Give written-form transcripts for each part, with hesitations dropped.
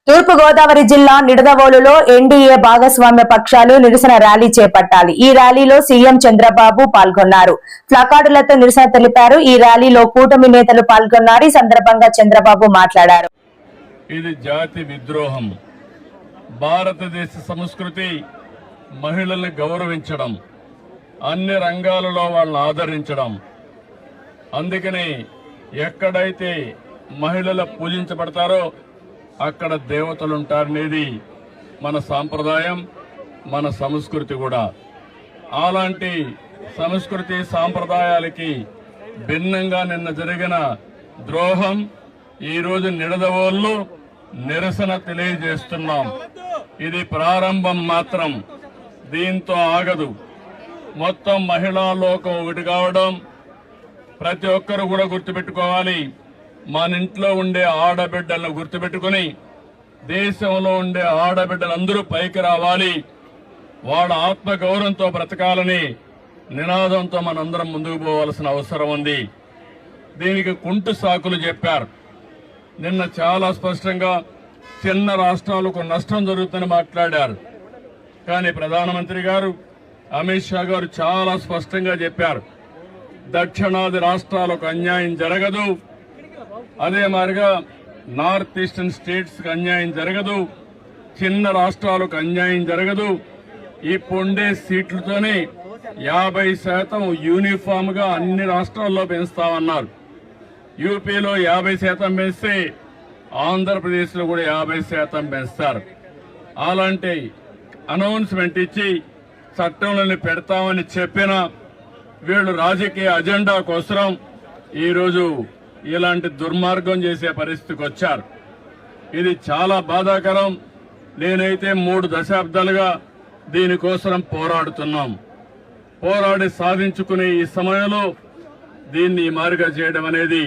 తూర్పు గోదావరి జిల్లా నిడదవోలులో ఎన్డీఏ భాగస్వామ్య పక్షాలు నిరసన ర్యాలీ చేపట్టాలి. ఈ ర్యాలీలో సీఎం చంద్రబాబు పాల్గొన్నారు. ప్లకార్డులతో నిరసన తెలిపారు. ఈ ర్యాలీలో కూటమి నేతలు పాల్గొన్నారు. ఈ సందర్భంగా చంద్రబాబు మాట్లాడారు. ఇది జాతి విద్రోహం. భారతదేశ సంస్కృతి మహిళల్ని గౌరవించడం, అన్ని రంగాలలో వాళ్ళని ఆదరించడం. అందుకని ఎక్కడైతే మహిళలు పూజించబడతారో అక్కడ దేవతలుంటారనేది మన సాంప్రదాయం, మన సంస్కృతి కూడా. అలాంటి సంస్కృతి సాంప్రదాయాలకి భిన్నంగా నిన్న జరిగిన ద్రోహం ఈరోజు నిడదవోలులో నిరసన తెలియజేస్తున్నాం. ఇది ప్రారంభం మాత్రం, దీంతో ఆగదు. మొత్తం మహిళా లోకం ఒకటి కావడం ప్రతి ఒక్కరు కూడా గుర్తుపెట్టుకోవాలి. మన ఇంట్లో ఉండే ఆడబిడ్డలను గుర్తుపెట్టుకుని దేశంలో ఉండే ఆడబిడ్డలందరూ పైకి రావాలి, వాళ్ళ ఆత్మగౌరవంతో బ్రతకాలని నినాదంతో మనందరం ముందుకు పోవాల్సిన అవసరం ఉంది. దీనికి కుంటు సాకులు చెప్పారు. నిన్న చాలా స్పష్టంగా చిన్న రాష్ట్రాలకు నష్టం జరుగుతుందని మాట్లాడారు. కానీ ప్రధానమంత్రి గారు, అమిత్ షా గారు చాలా స్పష్టంగా చెప్పారు, దక్షిణాది రాష్ట్రాలకు అన్యాయం జరగదు, అదే మాదిరిగా నార్త్ ఈస్టర్న్ స్టేట్స్ కి అన్యాయం జరగదు, చిన్న రాష్ట్రాలకు అన్యాయం జరగదు. ఇప్పుండే సీట్లతోనే 50% యూనిఫామ్ గా అన్ని రాష్ట్రాల్లో పెంచుతామన్నారు. యూపీలో 50% పెంచితే ఆంధ్రప్రదేశ్ లో కూడా 50% పెంచుతారు. అలాంటి అనౌన్స్మెంట్ ఇచ్చి చట్టంలోని పెడతామని చెప్పిన వీళ్ళు రాజకీయ అజెండా కోసం ఈరోజు ఇలాంటి దుర్మార్గం చేసే పరిస్థితికి వచ్చారు. ఇది చాలా బాధాకరం. నేనైతే 3 దశాబ్దాలుగా దీనికోసం పోరాడుతున్నాం. పోరాడి సాధించుకునే ఈ సమయంలో దీన్ని ఈ మారుగా చేయడం అనేది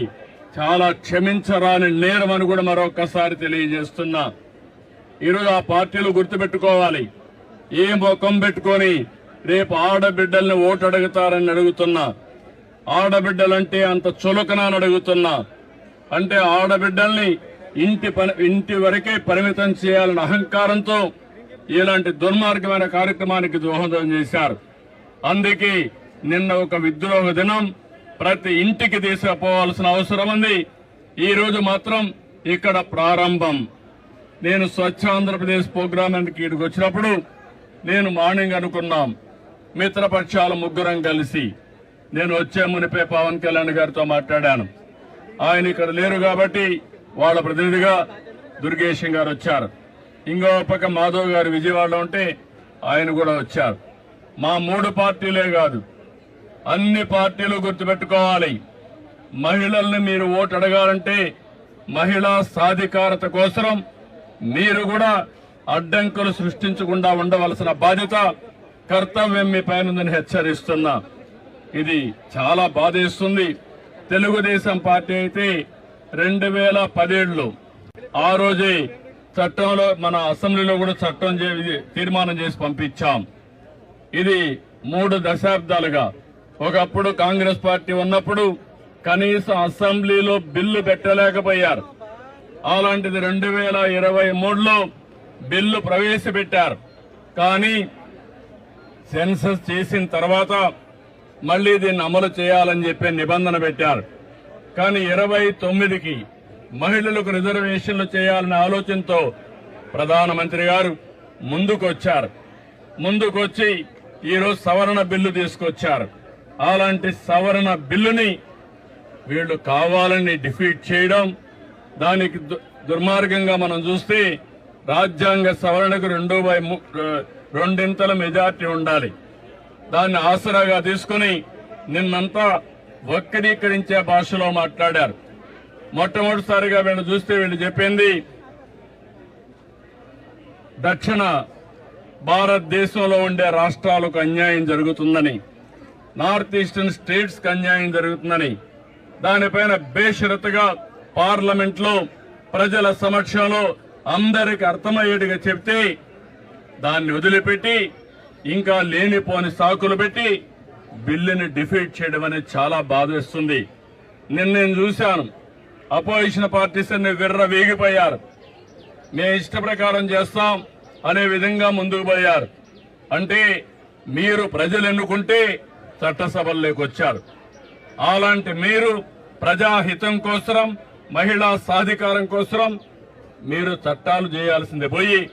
చాలా క్షమించరాని నేరం అని కూడా మరొకసారి తెలియజేస్తున్నా. ఈరోజు ఆ పార్టీలు గుర్తుపెట్టుకోవాలి. ఏ ముఖం పెట్టుకొని రేపు ఆడబిడ్డల్ని ఓటు అడుగుతారని అడుగుతున్నా. ఆడబిడ్డలంటే అంత చులకనని అడుగుతున్నా. అంటే ఆడబిడ్డల్ని ఇంటి వరకే పరిమితం చేయాలన్న అహంకారంతో ఇలాంటి దుర్మార్గమైన కార్యక్రమానికి దోహదం చేశారు. అందుకే నిన్న ఒక విద్రోహ దినం, ప్రతి ఇంటికి తీసుకుపోవాల్సిన అవసరం ఉంది. ఈ రోజు మాత్రం ఇక్కడ ప్రారంభం. నేను స్వచ్ఛ ఆంధ్రప్రదేశ్ ప్రోగ్రామ్ ఇక్కడికి వచ్చినప్పుడు నేను మార్నింగ్ అనుకున్నాం, మిత్రపక్షాల ముగ్గురం కలిసి నేను వచ్చే మునిపే పవన్ కళ్యాణ్ గారితో మాట్లాడాను. ఆయన ఇక్కడ లేరు కాబట్టి వాళ్ళ ప్రతినిధిగా దుర్గేశం గారు వచ్చారు. ఇంకో పక్క మాధవ్ గారు విజయవాడలో ఉంటే ఆయన కూడా వచ్చారు. మా 3 పార్టీలే కాదు, అన్ని పార్టీలు గుర్తుపెట్టుకోవాలి. మహిళల్ని మీరు ఓటు అడగాలంటే మహిళా సాధికారత కోసం మీరు కూడా అడ్డంకులు సృష్టించకుండా ఉండవలసిన బాధ్యత, కర్తవ్యం మీ పైన ఉందని హెచ్చరిస్తున్నా. ఇది చాలా బాధేస్తుంది. తెలుగుదేశం పార్టీ అయితే 2017లో ఆ రోజే చట్టంలో మన అసెంబ్లీలో కూడా చట్టం తీర్మానం చేసి పంపించాం. ఇది 3 దశాబ్దాలుగా, ఒకప్పుడు కాంగ్రెస్ పార్టీ ఉన్నప్పుడు కనీసం అసెంబ్లీలో బిల్లు పెట్టలేకపోయారు. అలాంటిది 2023లో బిల్లు ప్రవేశపెట్టారు. కానీ సెన్సస్ చేసిన తర్వాత మళ్లీ దీన్ని అమలు చేయాలని చెప్పి నిబంధన పెట్టారు. కానీ 29కి మహిళలకు రిజర్వేషన్లు చేయాలనే ఆలోచనతో ప్రధానమంత్రి గారు ముందుకొచ్చారు. ముందుకొచ్చి ఈరోజు సవరణ బిల్లు తీసుకొచ్చారు. అలాంటి సవరణ బిల్లుని వీళ్లు కావాలని డిఫీట్ చేయడం, దానికి దుర్మార్గంగా మనం చూస్తే రాజ్యాంగ సవరణకు 2/2 మెజార్టీ ఉండాలి. దాన్ని ఆసరాగా తీసుకుని నిన్నంతా వక్రీకరించే భాషలో మాట్లాడారు. మొట్టమొదటిసారిగా వీళ్ళు చూస్తే వీళ్ళు చెప్పింది దక్షిణ భారతదేశంలో ఉండే రాష్ట్రాలకు అన్యాయం జరుగుతుందని, నార్త్ ఈస్టర్న్ స్టేట్స్ కి అన్యాయం జరుగుతుందని, దానిపైన బేషరతుగా పార్లమెంట్ లో ప్రజల సమక్షంలో అందరికి అర్థమయ్యేట్టుగా చెప్తే దాన్ని వదిలిపెట్టి ఇంకా లేనిపోని సాకులు పెట్టి బిల్లుని డిఫీట్ చేయడం అనేది చాలా బాధేస్తుంది. నిన్న నేను చూశాను, అపోజిషన్ పార్టీస్ అన్ని విర్ర వేగిపోయారు. మేము ఇష్ట ప్రకారం చేస్తాం అనే విధంగా ముందుకు పోయారు. అంటే మీరు ప్రజలు ఎన్నుకుంటే చట్టసభల్లోకి వచ్చారు. అలాంటి మీరు ప్రజాహితం కోసం, మహిళా సాధికారం కోసం మీరు చట్టాలు చేయాల్సిందే పోయి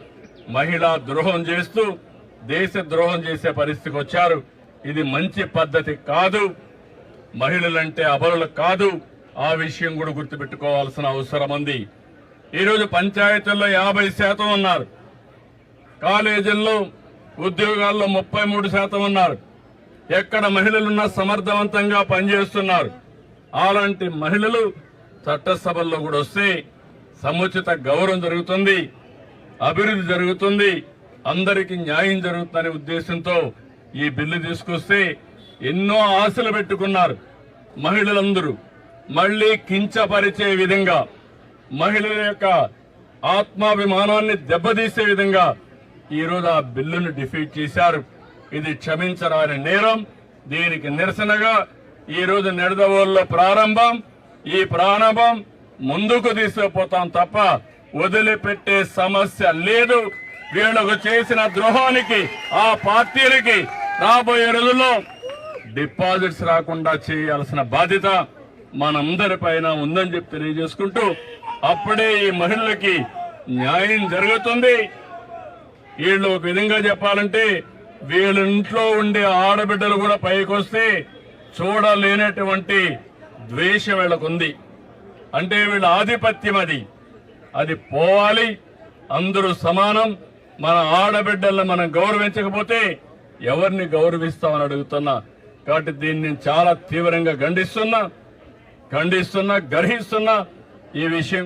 మహిళా ద్రోహం చేస్తూ దేశ ద్రోహం చేసే పరిస్థితికి వచ్చారు. ఇది మంచి పద్ధతి కాదు. మహిళలంటే అబలులు కాదు. ఆ విషయం కూడా గుర్తుపెట్టుకోవాల్సిన అవసరం ఉంది. ఈరోజు పంచాయతీల్లో 50% ఉన్నారు, కాలేజీల్లో ఉద్యోగాల్లో 33% ఉన్నారు. ఎక్కడ మహిళలున్నా సమర్థవంతంగా పనిచేస్తున్నారు. అలాంటి మహిళలు చట్టసభల్లో కూడా వస్తే సముచిత గౌరవం జరుగుతుంది, అభివృద్ధి జరుగుతుంది, అందరికీ న్యాయం జరుగుతుందనే ఉద్దేశంతో ఈ బిల్లు తీసుకొస్తే ఎన్నో ఆశలు పెట్టుకున్నారు మహిళలందరూ. మళ్లీ కించపరిచే విధంగా, మహిళల యొక్క ఆత్మాభిమానాన్ని దెబ్బతీసే విధంగా ఈరోజు ఆ బిల్లును డిఫీట్ చేశారు. ఇది క్షమించరాని నేరం. దీనికి నిరసనగా ఈరోజు నిడదవోలులో ప్రారంభం. ఈ ప్రారంభం ముందుకు తీసుకుపోతాం తప్ప వదిలిపెట్టే సమస్య లేదు. వీళ్లకు చేసిన ద్రోహానికి ఆ పార్టీలకి రాబోయే రోజుల్లో డిపాజిట్స్ రాకుండా చేయాల్సిన బాధ్యత మనందరిపైన ఉందని చెప్పి తెలియజేసుకుంటూ, అప్పుడే ఈ మహిళలకి న్యాయం జరుగుతుంది. వీళ్ళు ఒక విధంగా చెప్పాలంటే వీళ్ళ ఇంట్లో ఉండే ఆడబిడ్డలు కూడా పైకొస్తే చూడలేనటువంటి ద్వేషం వీళ్ళకుంది. అంటే వీళ్ళ ఆధిపత్యం అది పోవాలి. అందరూ సమానం. మన ఆడబిడ్డలను మనం గౌరవించకపోతే ఎవరిని గౌరవిస్తామని అడుగుతున్నా. కాబట్టి దీన్ని చాలా తీవ్రంగా గర్హిస్తున్నా. ఈ విషయం